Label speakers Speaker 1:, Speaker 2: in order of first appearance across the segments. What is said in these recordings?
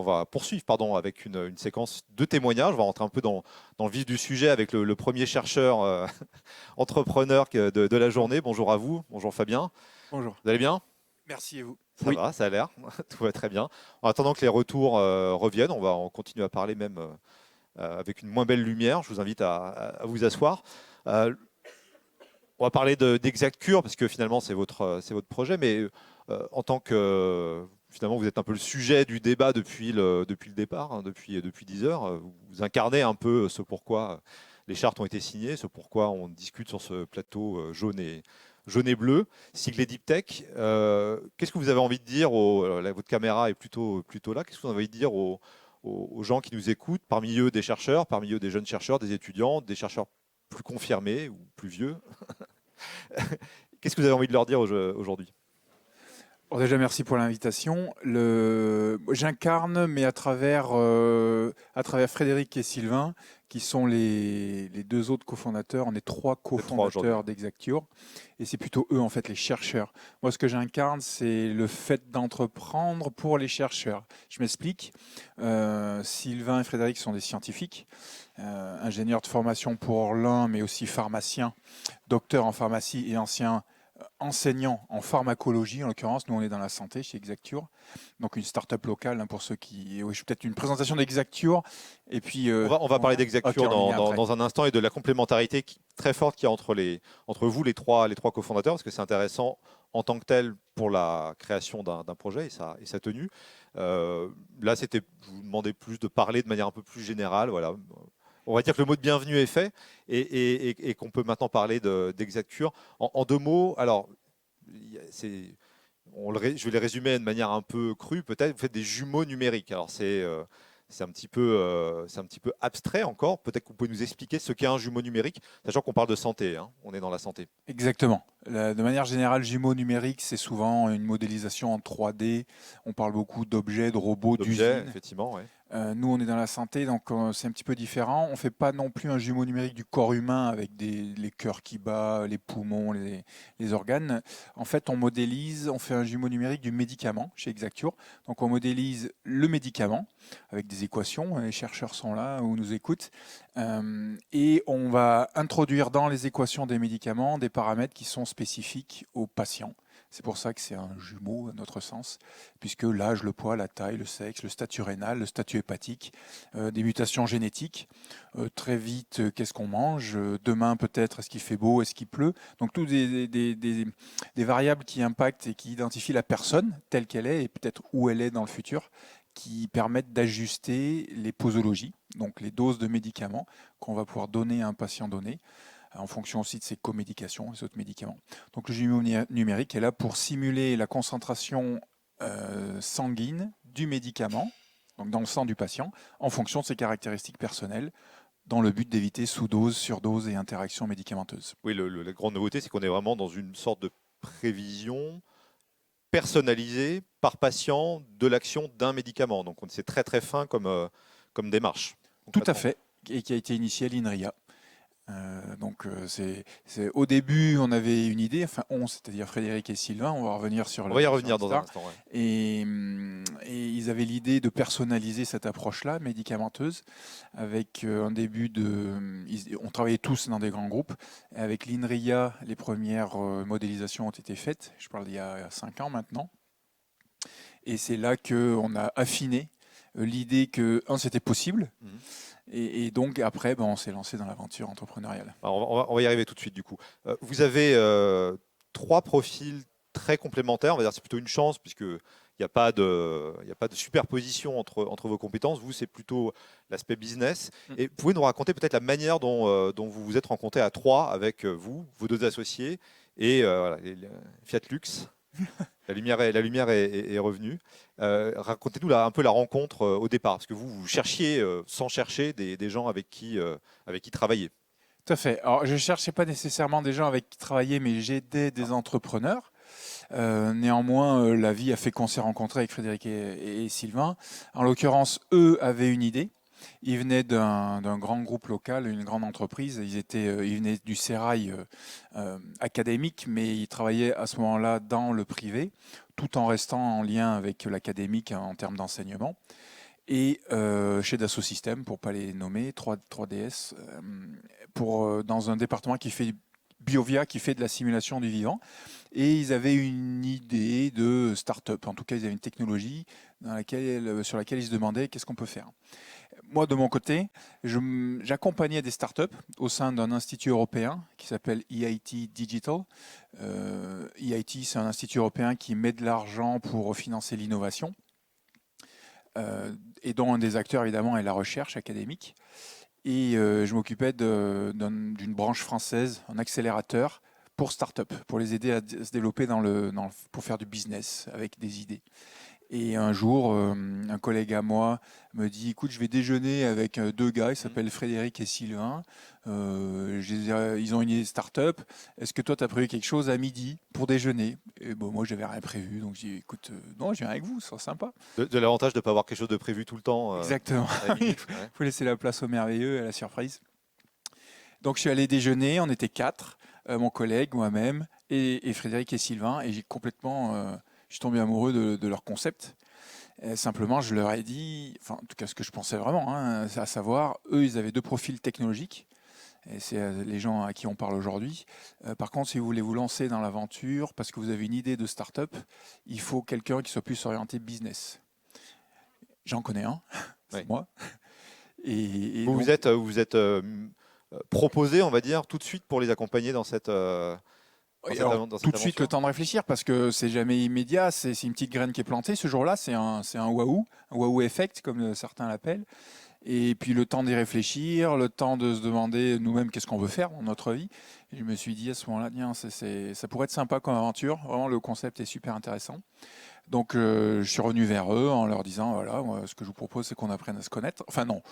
Speaker 1: on va poursuivre pardon, avec une séquence de témoignages. On va rentrer un peu dans le vif du sujet avec le premier chercheur entrepreneur de la journée. Bonjour à vous, bonjour Fabien.
Speaker 2: Bonjour.
Speaker 1: Vous allez bien?
Speaker 2: Merci et vous?
Speaker 1: Ça
Speaker 2: Oui.
Speaker 1: va, ça a l'air, tout va très bien. En attendant que les retours reviennent, on continue à parler même avec une moins belle lumière. Je vous invite à vous asseoir. Euh, on va parler d'Exactcure parce que finalement c'est votre projet, mais en tant que finalement vous êtes un peu le sujet du débat depuis le départ, hein, depuis 10 heures. Vous incarnez un peu ce pourquoi les chartes ont été signées, ce pourquoi on discute sur ce plateau jaune et bleu, siglé Deep Tech. Qu'est-ce que vous avez envie de dire là, votre caméra est plutôt là. Qu'est-ce que vous avez envie de dire aux gens qui nous écoutent, parmi eux des chercheurs, parmi eux des jeunes chercheurs, des étudiants, des chercheurs plus confirmés ou plus vieux? Qu'est-ce que vous avez envie de leur dire aujourd'hui?
Speaker 2: Alors déjà, merci pour l'invitation. J'incarne, mais à travers Frédéric et Sylvain, qui sont les deux autres cofondateurs. On est trois
Speaker 1: Peut-être trois aujourd'hui.
Speaker 2: cofondateurs d'Exacture, et c'est plutôt eux, en fait, les chercheurs. Moi, ce que j'incarne, c'est le fait d'entreprendre pour les chercheurs. Je m'explique. Sylvain et Frédéric sont des scientifiques, ingénieurs de formation pour l'un, mais aussi pharmaciens, docteurs en pharmacie et anciens enseignants en pharmacologie. En l'occurrence, nous, on est dans la santé chez Exacture, donc une start-up locale, hein, pour ceux qui... Oui, peut-être une présentation d'Exacture, et puis...
Speaker 1: On va parler
Speaker 2: Ok,
Speaker 1: d'Exacture
Speaker 2: en ligne
Speaker 1: dans un instant et de la complémentarité très forte qu'il y a entre vous, les trois cofondateurs, parce que c'est intéressant en tant que tel pour la création d'un projet et sa tenue. Là, je vous demandais plus de parler de manière un peu plus générale. Voilà. On va dire que le mot de bienvenue est fait et qu'on peut maintenant parler d'Exacture. En deux mots, alors, je vais les résumer de manière un peu crue, peut-être. Vous faites des jumeaux numériques. Alors, c'est un petit peu abstrait encore. Peut-être que vous pouvez nous expliquer ce qu'est un jumeau numérique, sachant qu'on parle de santé, hein. On est dans la santé.
Speaker 2: Exactement. De manière générale, jumeaux numériques, c'est souvent une modélisation en 3D. On parle beaucoup d'objets, de robots,
Speaker 1: D'objets,
Speaker 2: d'usines.
Speaker 1: effectivement, ouais.
Speaker 2: Nous, on est dans la santé, donc c'est un petit peu différent. On ne fait pas non plus un jumeau numérique du corps humain avec les cœurs qui battent, les poumons, les organes. En fait, on fait un jumeau numérique du médicament chez Exacture. Donc, on modélise le médicament avec des équations. Les chercheurs sont là ou nous écoutent. Et on va introduire dans les équations des médicaments des paramètres qui sont spécifiques aux patients. C'est pour ça que c'est un jumeau, à notre sens, puisque l'âge, le poids, la taille, le sexe, le statut rénal, le statut hépatique, des mutations génétiques. Très vite, qu'est-ce qu'on mange? Demain, peut-être, est-ce qu'il fait beau, est-ce qu'il pleut? Donc, toutes des variables qui impactent et qui identifient la personne telle qu'elle est et peut-être où elle est dans le futur, qui permettent d'ajuster les posologies, donc les doses de médicaments qu'on va pouvoir donner à un patient donné, en fonction aussi de ses comédications, les autres médicaments. Donc le jumeau numérique est là pour simuler la concentration sanguine du médicament, donc dans le sang du patient, en fonction de ses caractéristiques personnelles, dans le but d'éviter sous-dose, surdose et interaction médicamenteuse.
Speaker 1: Oui, la grande nouveauté, c'est qu'on est vraiment dans une sorte de prévision personnalisée par patient de l'action d'un médicament. Donc, c'est très très fin comme démarche,
Speaker 2: Tout à
Speaker 1: concrètement.
Speaker 2: fait, et qui a été initié à l'INRIA. Au début, on avait une idée, enfin on, c'est-à-dire Frédéric et Sylvain, on va revenir
Speaker 1: On va y
Speaker 2: sur
Speaker 1: revenir dans un
Speaker 2: l'histoire,
Speaker 1: instant. Ouais.
Speaker 2: et ils avaient l'idée de personnaliser cette approche-là, médicamenteuse, avec un début on travaillait tous dans des grands groupes, et avec l'INRIA, les premières modélisations ont été faites, je parle d'il y a 5 ans maintenant, et c'est là qu'on a affiné l'idée que, un, c'était possible,
Speaker 1: Mhm.
Speaker 2: et donc après, ben, on s'est lancé dans l'aventure entrepreneuriale.
Speaker 1: Alors, on va y arriver tout de suite du coup. Vous avez trois profils très complémentaires. On va dire que c'est plutôt une chance puisque il n'y a pas de superposition entre vos compétences. Vous, c'est plutôt l'aspect business.
Speaker 2: Mm.
Speaker 1: Et vous pouvez nous raconter peut-être la manière dont vous vous êtes rencontrés à trois avec vous, vos deux associés et voilà, Fiat Lux. La lumière est revenue. Racontez-nous là, un peu la rencontre au départ, parce que vous cherchiez, sans chercher, des gens avec qui travailler.
Speaker 2: Tout à fait. Alors, je ne cherchais pas nécessairement des gens avec qui travailler, mais j'aidais des entrepreneurs. Néanmoins, la vie a fait qu'on s'est rencontrés avec Frédéric et Sylvain. En l'occurrence, eux avaient une idée. Ils venaient d'un grand groupe local, une grande entreprise. Ils venaient du sérail académique, mais ils travaillaient à ce moment-là dans le privé, tout en restant en lien avec l'académique en termes d'enseignement. et chez Dassault Systèmes, pour ne pas les nommer, 3DS, dans un département qui fait Biovia, qui fait de la simulation du vivant. Et ils avaient une idée de start-up, en tout cas ils avaient une technologie sur laquelle ils se demandaient qu'est-ce qu'on peut faire. Moi, de mon côté, j'accompagnais des startups au sein d'un institut européen qui s'appelle EIT Digital. EIT, c'est un institut européen qui met de l'argent pour financer l'innovation, et dont un des acteurs, évidemment, est la recherche académique. Et je m'occupais d'une branche française, un accélérateur pour start-up, pour les aider à se développer pour faire du business avec des idées. Et un jour, un collègue à moi me dit, écoute, je vais déjeuner avec deux gars, ils s'appellent Frédéric et Sylvain. Ils ont une start-up. Est-ce que toi, tu as prévu quelque chose à midi pour déjeuner? Et bon, moi, j'avais rien prévu. Donc, je dis, écoute, non, je viens avec vous, c'est sympa.
Speaker 1: De l'avantage de ne pas avoir quelque chose de prévu tout le temps.
Speaker 2: Exactement. Il faut laisser la place au merveilleux et à la surprise. Donc, je suis allé déjeuner. On était quatre, mon collègue, moi-même et Frédéric et Sylvain. Et j'ai complètement... je suis tombé amoureux de leur concept. Et simplement, je leur ai dit, enfin, en tout cas, ce que je pensais vraiment, hein, à savoir, eux, ils avaient deux profils technologiques. Et c'est les gens à qui on parle aujourd'hui. Par contre, si vous voulez vous lancer dans l'aventure, parce que vous avez une idée de start-up, il faut quelqu'un qui soit plus orienté business. J'en connais un, c'est moi. Et
Speaker 1: vous,
Speaker 2: donc,
Speaker 1: vous êtes proposé, on va dire, tout de suite pour les accompagner dans cette...
Speaker 2: alors, tout de suite le temps de réfléchir parce que c'est jamais immédiat, c'est une petite graine qui est plantée. Ce jour-là, c'est un waouh effect comme certains l'appellent. Et puis le temps d'y réfléchir, le temps de se demander nous-mêmes qu'est-ce qu'on veut faire dans notre vie. Et je me suis dit à ce moment-là, tiens, ça pourrait être sympa comme aventure. Vraiment, le concept est super intéressant. Donc je suis revenu vers eux en leur disant, voilà, moi, ce que je vous propose, c'est qu'on apprenne à se connaître. Enfin non,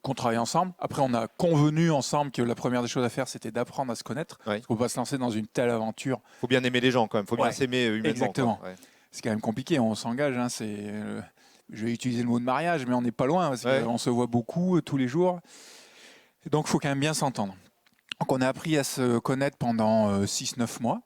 Speaker 2: qu'on travaille ensemble. Après, on a convenu ensemble que la première des choses à faire, c'était d'apprendre à se connaître.
Speaker 1: Ouais.
Speaker 2: Parce qu'on ne peut pas se lancer dans une telle aventure.
Speaker 1: Il faut bien aimer les gens quand même, il faut bien s'aimer humainement.
Speaker 2: Exactement.
Speaker 1: Ouais.
Speaker 2: C'est quand même compliqué, on s'engage. Hein, je vais utiliser le mot de mariage, mais on n'est pas loin, parce qu'on se voit beaucoup tous les jours. Et donc, il faut quand même bien s'entendre. Donc, on a appris à se connaître pendant 6-9 mois,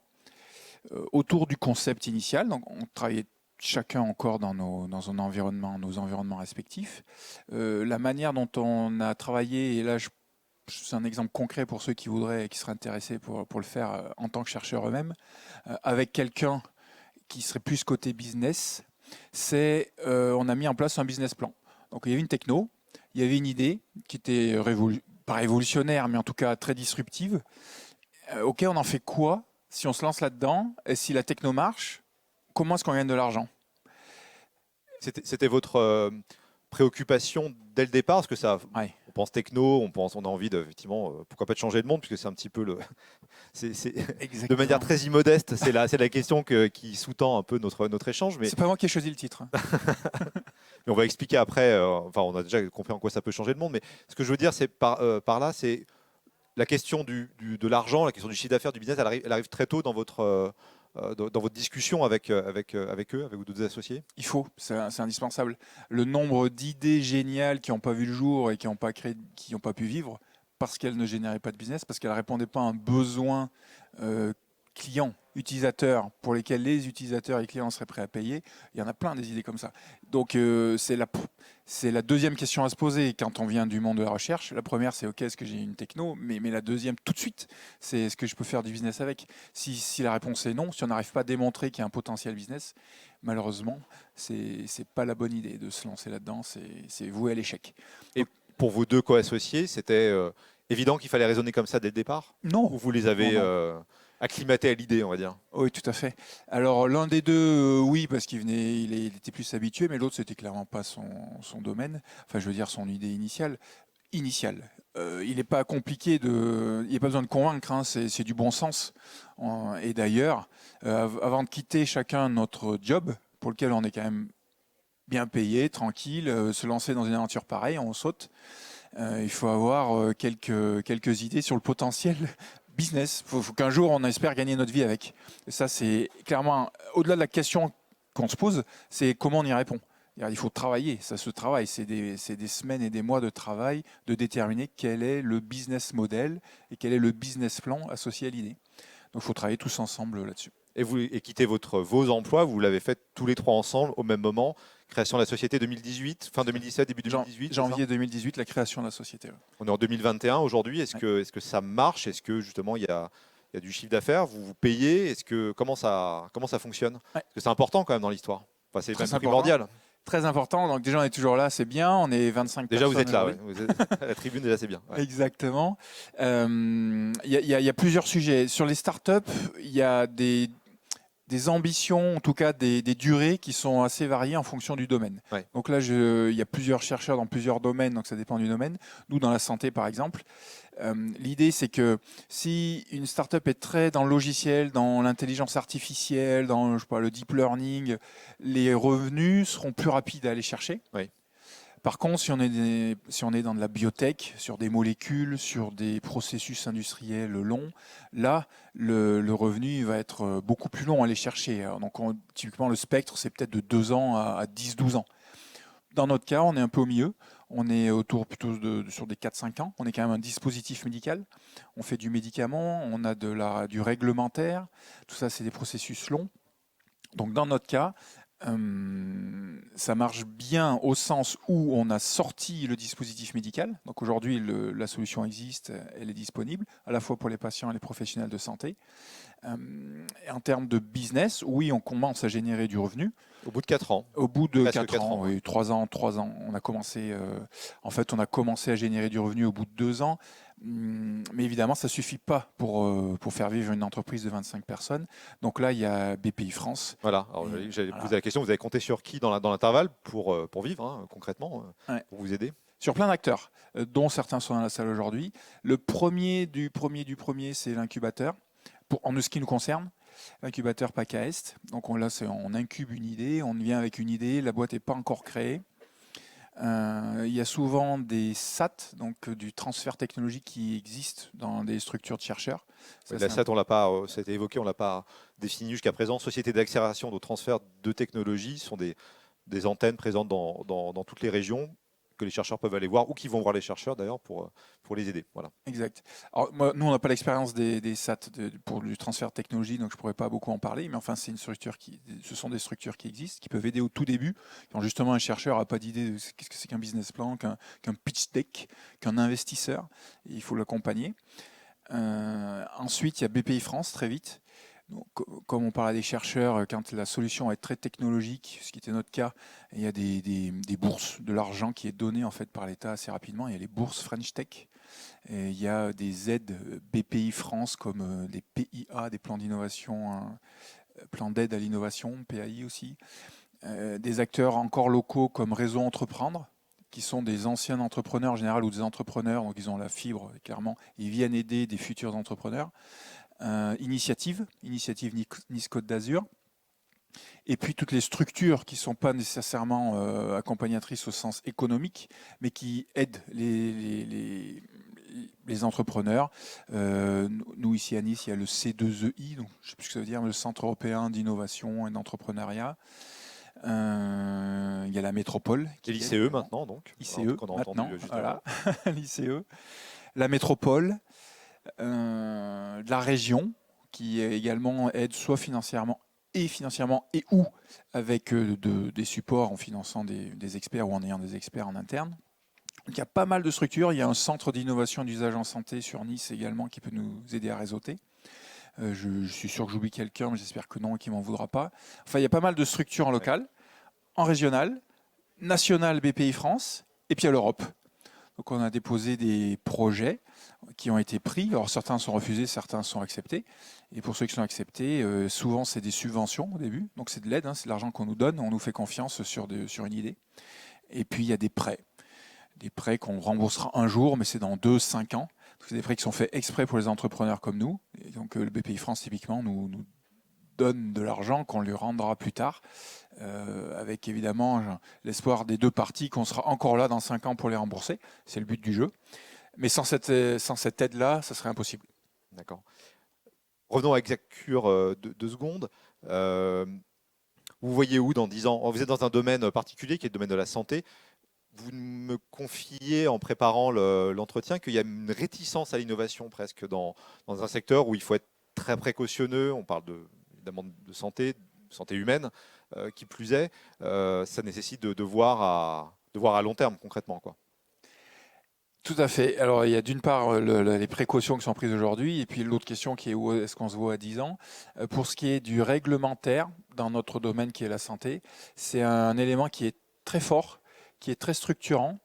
Speaker 2: autour du concept initial. Donc, on travaillait chacun encore dans nos environnements respectifs. La manière dont on a travaillé, et là c'est un exemple concret pour ceux qui seraient intéressés pour le faire en tant que chercheurs eux-mêmes, avec quelqu'un qui serait plus côté business, on a mis en place un business plan. Donc il y avait une techno, il y avait une idée qui était pas révolutionnaire, mais en tout cas très disruptive. Ok, on en fait quoi si on se lance là-dedans? Et si la techno marche, comment est-ce qu'on gagne de l'argent?
Speaker 1: C'était votre préoccupation dès le départ, parce que ça,
Speaker 2: Ouais.
Speaker 1: on pense techno, on a envie de, effectivement, pourquoi pas de changer le monde, puisque c'est un petit peu de manière très immodeste, c'est la question qui sous-tend un peu notre échange. Mais
Speaker 2: c'est pas moi qui ai choisi le titre.
Speaker 1: mais on va expliquer après. Enfin, on a déjà compris en quoi ça peut changer le monde, mais ce que je veux dire, c'est par là, c'est la question de l'argent, la question du chiffre d'affaires, du business, elle arrive très tôt dans votre discussion avec eux, avec vos deux associés.
Speaker 2: Il faut, c'est indispensable. Le nombre d'idées géniales qui n'ont pas vu le jour et qui n'ont pas pu vivre parce qu'elles ne généraient pas de business, parce qu'elles ne répondaient pas à un besoin client, utilisateur, pour lesquels les utilisateurs et les clients seraient prêts à payer. Il y en a plein des idées comme ça. Donc c'est la deuxième question à se poser quand on vient du monde de la recherche. La première, c'est OK, est-ce que j'ai une techno, mais la deuxième, tout de suite, c'est est-ce que je peux faire du business avec? Si la réponse est non, si on n'arrive pas à démontrer qu'il y a un potentiel business, malheureusement, c'est pas la bonne idée de se lancer là-dedans, c'est voué à l'échec.
Speaker 1: Et pour vos deux co-associés, c'était évident qu'il fallait raisonner comme ça dès le départ?
Speaker 2: Non.
Speaker 1: Ou vous les avez acclimatés à l'idée, on va dire?
Speaker 2: Oui, tout à fait. Alors l'un des deux, oui, parce il était plus habitué, mais l'autre, c'était clairement pas son domaine. Enfin, je veux dire son idée initiale. Il n'est pas compliqué il n'y a pas besoin de convaincre, hein, c'est du bon sens. Et d'ailleurs, avant de quitter chacun notre job, pour lequel on est quand même bien payé, tranquille, se lancer dans une aventure pareille, on saute. Il faut avoir quelques idées sur le potentiel business. Il faut qu'un jour on espère gagner notre vie avec. Et ça, c'est clairement, au-delà de la question qu'on se pose, c'est comment on y répond. Il faut travailler, ça se travaille, c'est des semaines et des mois de travail de déterminer quel est le business model et quel est le business plan associé à l'idée. Donc il faut travailler tous ensemble là-dessus.
Speaker 1: et quitter vos emplois, vous l'avez fait tous les trois ensemble au même moment. Création de la société 2018, fin 2017, début 2018.
Speaker 2: Janvier 2018, la création de la société.
Speaker 1: On est en 2021 aujourd'hui. Est-ce que ça marche? Est-ce que justement il y a du chiffre d'affaires? Vous payez? Comment ça fonctionne? Parce que c'est important quand même dans l'histoire. Enfin, c'est même primordial.
Speaker 2: Très important. Donc déjà, on est toujours là, c'est bien. On est 25
Speaker 1: déjà,
Speaker 2: personnes.
Speaker 1: Déjà, vous êtes là. Ouais. Vous êtes à la tribune, déjà, c'est bien.
Speaker 2: Ouais. Exactement. Il y a plusieurs sujets. Sur les startups, il y a des ambitions, en tout cas des durées qui sont assez variées en fonction du domaine.
Speaker 1: Ouais.
Speaker 2: Donc là, il y a plusieurs chercheurs dans plusieurs domaines, donc ça dépend du domaine. Nous, dans la santé, par exemple, l'idée, c'est que si une startup est très dans le logiciel, dans l'intelligence artificielle, dans le deep learning, les revenus seront plus rapides à aller chercher.
Speaker 1: Oui.
Speaker 2: Par contre, si on est dans de la biotech, sur des molécules, sur des processus industriels longs, là, le revenu va être beaucoup plus long à aller chercher. Alors, donc, typiquement, le spectre, c'est peut-être de 2 ans à 10-12 ans. Dans notre cas, on est un peu au milieu. On est autour plutôt sur des 4-5 ans. On est quand même un dispositif médical. On fait du médicament, on a du réglementaire. Tout ça, c'est des processus longs. Donc, dans notre cas, ça marche bien au sens où on a sorti le dispositif médical. Donc aujourd'hui, la solution existe, elle est disponible, à la fois pour les patients et les professionnels de santé. Et en termes de business, oui, on commence à générer du revenu.
Speaker 1: Au bout de 4 ans.
Speaker 2: Au bout de 4 ans, oui, 3 ans. On a commencé, on a commencé à générer du revenu au bout de 2 ans. Mais évidemment, ça ne suffit pas pour faire vivre une entreprise de 25 personnes. Donc là, il y a BPI France.
Speaker 1: Voilà. Alors, j'allais poser la question, vous avez compté sur qui dans l'intervalle pour vivre, hein, concrètement, pour vous aider?
Speaker 2: Sur plein d'acteurs, dont certains sont dans la salle aujourd'hui. Le premier, c'est l'incubateur. En ce qui nous concerne, incubateur PACA Est. Donc on incube une idée, on vient avec une idée, la boîte n'est pas encore créée. Il y a souvent des SAT, donc du transfert technologique qui existent dans des structures de chercheurs.
Speaker 1: La SAT, ça a été évoqué, on ne l'a pas défini jusqu'à présent. Société d'accélération de transfert de technologie sont des antennes présentes dans toutes les régions que les chercheurs peuvent aller voir ou qui vont voir les chercheurs d'ailleurs pour les aider. Voilà.
Speaker 2: Exact. Alors, nous, on n'a pas l'expérience des SAT pour le transfert de technologie, donc je ne pourrais pas beaucoup en parler, mais enfin, ce sont des structures qui existent, qui peuvent aider au tout début, quand justement un chercheur n'a pas d'idée de ce que c'est qu'un business plan, qu'un pitch deck, qu'un investisseur, et il faut l'accompagner. Ensuite, il y a BPI France, très vite. Donc, comme on parlait des chercheurs, quand la solution est très technologique, ce qui était notre cas, il y a des bourses, de l'argent qui est donné en fait par l'État assez rapidement. Il y a les bourses French Tech. Et il y a des aides BPI France comme des PIA, des plans d'innovation, plans d'aide à l'innovation, PAI aussi. Des acteurs encore locaux comme Réseau Entreprendre, qui sont des anciens entrepreneurs en général ou des entrepreneurs, donc ils ont la fibre clairement, ils viennent aider des futurs entrepreneurs. Initiative Nice Côte d'Azur, et puis toutes les structures qui ne sont pas nécessairement accompagnatrices au sens économique, mais qui aident les entrepreneurs. Nous, ici à Nice, il y a le C2EI, donc, je ne sais plus ce que ça veut dire, le Centre européen d'innovation et d'entrepreneuriat. Il y a la métropole.
Speaker 1: Et l'ICE maintenant, donc.
Speaker 2: ICE, maintenant, voilà, l'ICE. La métropole. La région qui également aide soit financièrement et ou avec des supports en finançant des experts ou en ayant des experts en interne. Donc, il y a pas mal de structures. Il y a un centre d'innovation et d'usage en santé sur Nice également qui peut nous aider à réseauter. Je suis sûr que j'oublie quelqu'un, mais j'espère que non et qu'il ne m'en voudra pas. Enfin, il y a pas mal de structures en local, en régional, national BPI France et puis à l'Europe. Donc on a déposé des projets qui ont été pris. Alors certains sont refusés, certains sont acceptés. Et pour ceux qui sont acceptés, souvent c'est des subventions au début. Donc c'est de l'aide, c'est de l'argent qu'on nous donne, on nous fait confiance sur une idée. Et puis il y a des prêts. Des prêts qu'on remboursera un jour, mais c'est dans 2-5 ans. C'est des prêts qui sont faits exprès pour les entrepreneurs comme nous. Et donc le BPI France typiquement nous donne de l'argent qu'on lui rendra plus tard, avec évidemment l'espoir des deux parties qu'on sera encore là dans 5 ans pour les rembourser. C'est le but du jeu. Mais sans cette aide-là, ça serait impossible.
Speaker 1: D'accord. Revenons à Exacure 2 secondes. Vous voyez où dans 10 ans? Vous êtes dans un domaine particulier qui est le domaine de la santé. Vous me confiez en préparant l'entretien qu'il y a une réticence à l'innovation presque dans un secteur où il faut être très précautionneux. On parle évidemment de santé humaine, qui plus est, ça nécessite de voir à long terme concrètement, quoi.
Speaker 2: Tout à fait. Alors, il y a d'une part les précautions qui sont prises aujourd'hui, et puis l'autre question qui est où est-ce qu'on se voit à 10 ans. Pour ce qui est du réglementaire, dans notre domaine qui est la santé, c'est un élément qui est très fort, qui est très structurant,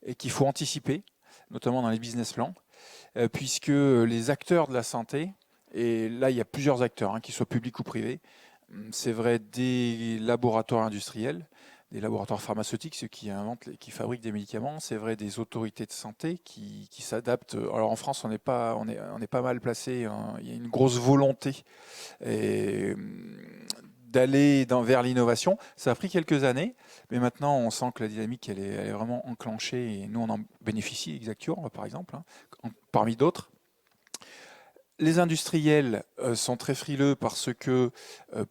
Speaker 2: et qu'il faut anticiper, notamment dans les business plans, puisque les acteurs de la santé, et là il y a plusieurs acteurs, qu'ils soient publics ou privés, c'est vrai des laboratoires industriels, des laboratoires pharmaceutiques, ceux qui inventent, qui fabriquent des médicaments, c'est vrai des autorités de santé qui s'adaptent. Alors en France, on est pas mal placé, hein. Il y a une grosse volonté d'aller vers l'innovation. Ça a pris quelques années, mais maintenant on sent que la dynamique elle est vraiment enclenchée et nous on en bénéficie, Exacture par exemple, hein, parmi d'autres. Les industriels sont très frileux parce que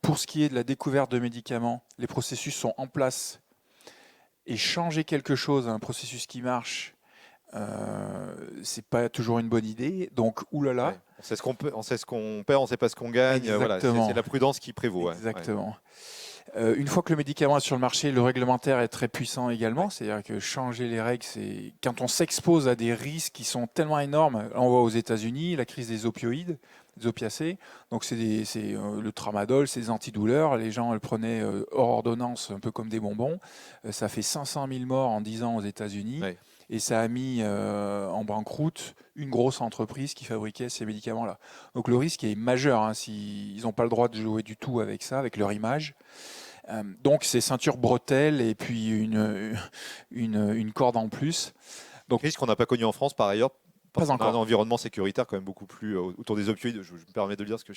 Speaker 2: pour ce qui est de la découverte de médicaments, les processus sont en place et changer quelque chose, un processus qui marche, c'est pas toujours une bonne idée. Donc, oulala.
Speaker 1: Ouais. On sait ce qu'on peut, on sait ce qu'on perd, on sait pas ce qu'on gagne. Voilà, c'est la prudence qui prévaut.
Speaker 2: Exactement.
Speaker 1: Ouais.
Speaker 2: Une fois que le médicament est sur le marché, le réglementaire est très puissant également. C'est-à-dire que changer les règles, c'est quand on s'expose à des risques qui sont tellement énormes. On voit aux États-Unis la crise des opioïdes, des opiacés. Donc c'est le tramadol, c'est des antidouleurs. Les gens le prenaient hors ordonnance, un peu comme des bonbons. Ça fait 500 000 morts en 10 ans aux États-Unis. Ouais. Et ça a mis en banqueroute une grosse entreprise qui fabriquait ces médicaments-là. Donc le risque est majeur. Hein, ils n'ont pas le droit de jouer du tout avec ça, avec leur image. Donc c'est ceinture bretelle et puis une corde en plus.
Speaker 1: Donc risque qu'on n'a pas connu en France par ailleurs.
Speaker 2: Pas encore.
Speaker 1: Un environnement sécuritaire quand même beaucoup plus autour des opioïdes. Je me permets de le dire parce que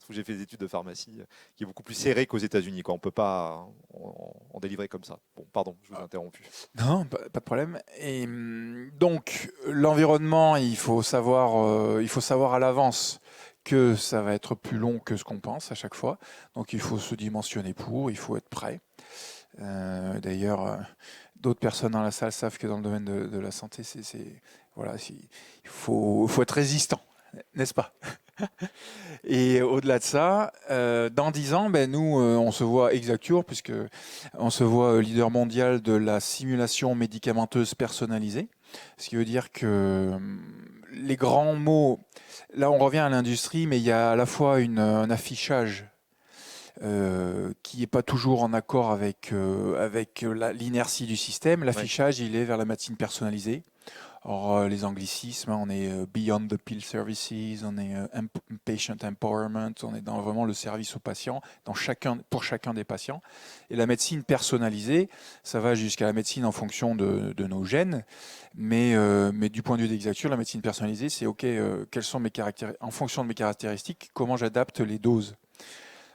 Speaker 1: j'ai fait des études de pharmacie qui est beaucoup plus serré qu'aux États-Unis. On ne peut pas en délivrer comme ça. Bon, pardon, je vous ai interrompu.
Speaker 2: Non, pas de problème. Et donc l'environnement, il faut savoir à l'avance que ça va être plus long que ce qu'on pense à chaque fois. Donc il faut se dimensionner il faut être prêt. D'ailleurs, d'autres personnes dans la salle savent que dans le domaine de la santé, voilà, il faut être résistant, n'est-ce pas? Et au-delà de ça, dans 10 ans, nous, on se voit Exacture, puisque on se voit leader mondial de la simulation médicamenteuse personnalisée. Ce qui veut dire que les grands mots, là on revient à l'industrie, mais il y a à la fois un affichage qui n'est pas toujours en accord avec l'inertie du système. L'affichage, il est vers la médecine personnalisée. Or, les anglicismes, on est Beyond the Pill Services, on est Patient Empowerment, on est dans vraiment le service aux patients, pour chacun des patients. Et la médecine personnalisée, ça va jusqu'à la médecine en fonction de nos gènes, mais du point de vue d'Exacture, la médecine personnalisée, c'est OK, quelles sont en fonction de mes caractéristiques, comment j'adapte les doses.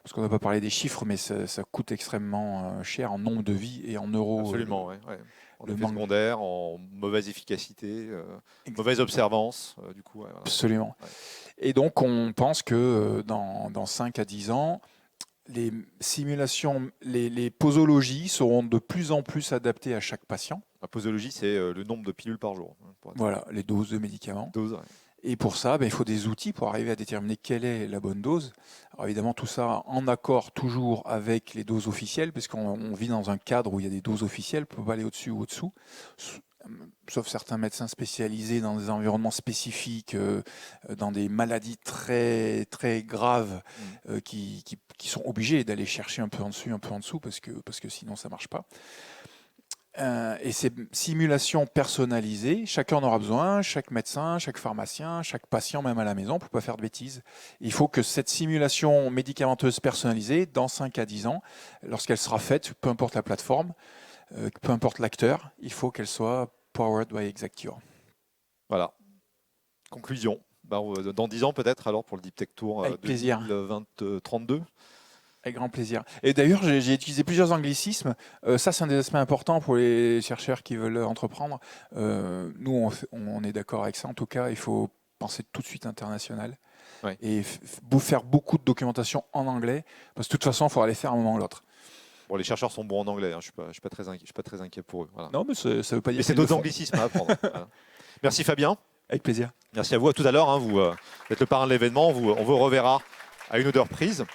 Speaker 2: Parce qu'on n'a pas parlé des chiffres, mais ça coûte extrêmement cher en nombre de vies et en euros.
Speaker 1: Absolument, oui. En effet secondaire, en mauvaise efficacité, mauvaise observance, du coup. Voilà.
Speaker 2: Absolument. Ouais. Et donc, on pense que dans 5 à 10 ans, les simulations, les posologies seront de plus en plus adaptées à chaque patient.
Speaker 1: La posologie, c'est le nombre de pilules par jour.
Speaker 2: Voilà, les doses de médicaments.
Speaker 1: Doses, ouais.
Speaker 2: Et pour ça, il faut des outils pour arriver à déterminer quelle est la bonne dose. Alors évidemment, tout ça en accord toujours avec les doses officielles, puisqu'on vit dans un cadre où il y a des doses officielles, on ne peut pas aller au-dessus ou au-dessous, sauf certains médecins spécialisés dans des environnements spécifiques, dans des maladies très, très graves, qui sont obligés d'aller chercher un peu en dessous, parce que sinon ça ne marche pas. Et ces simulations personnalisées, chacun en aura besoin, chaque médecin, chaque pharmacien, chaque patient, même à la maison, pour ne pas faire de bêtises. Il faut que cette simulation médicamenteuse personnalisée, dans 5 à 10 ans, lorsqu'elle sera faite, peu importe la plateforme, peu importe l'acteur, il faut qu'elle soit powered by Exacture.
Speaker 1: Voilà. Conclusion. Dans 10 ans peut-être alors pour le Deep Tech Tour 2032.
Speaker 2: Avec grand plaisir. Et d'ailleurs, j'ai utilisé plusieurs anglicismes. Ça, c'est un des aspects importants pour les chercheurs qui veulent entreprendre. Nous, on est d'accord avec ça. En tout cas, il faut penser tout de suite international. Ouais. Et faire beaucoup de documentation en anglais. Parce que de toute façon, il faudra les faire à un moment ou l'autre.
Speaker 1: Bon, les chercheurs sont bons en anglais. Hein. Je ne suis pas très inquiet pour eux. Voilà.
Speaker 2: Non, mais ça ne veut pas dire.
Speaker 1: Mais c'est d'autres anglicismes à apprendre. Voilà. Merci Fabien.
Speaker 2: Avec plaisir.
Speaker 1: Merci à vous. À tout à l'heure. Hein, vous êtes le parrain de l'événement. On vous reverra à une ou deux reprises.